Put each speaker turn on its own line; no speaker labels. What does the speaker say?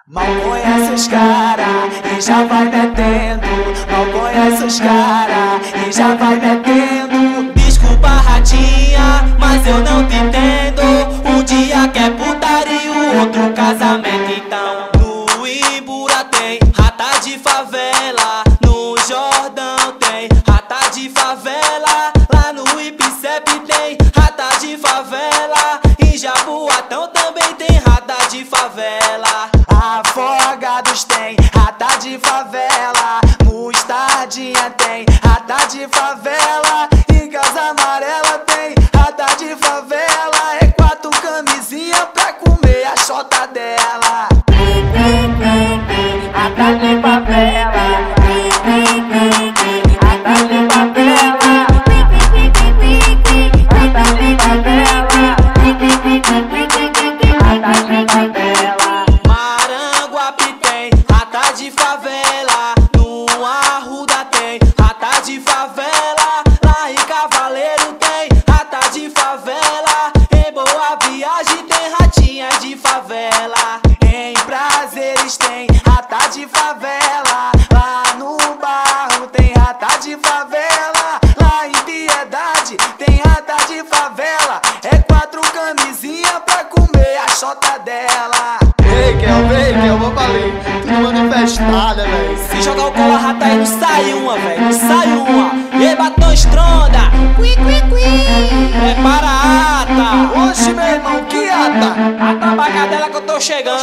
Mal conhece os cara e já vai metendo. Mal conhece os cara e já vai metendo.
Desculpa, ratinha, mas eu não te entendo. Um dia quer putaria e o outro casamento. Então no Imbura tem rata de favela, no Jordão tem rata de favela, lá no Ipicep tem rata de favela, em Jaboatão também tem rata de favela.
Afogados tem rata de favela, Mostardinha tem rata de favela, em Casa Amarela tem rata de favela. É 4 camisinha pra comer a chota dela. Rata de favela, rata de favela, rata de favela, rata de favela.
Maranguape tem rata de favela, no Arruda tem rata de favela, lá em Cavaleiro tem rata de favela, em Boa Viagem tem ratinha de favela,
Em Prazeres tem rata de favela, lá no Barro tem rata de favela, lá em Piedade tem rata de favela. É 4 camisinha pra comer a chota dela.
Ei, Kel, vou valer. Tudo manifestada, véi.
se jogar o cola rata aí não sai uma, velho, não sai uma. E batom estronda, prepara a ata,
Oxe, meu irmão, que ata!
a tabacadela que eu tô chegando.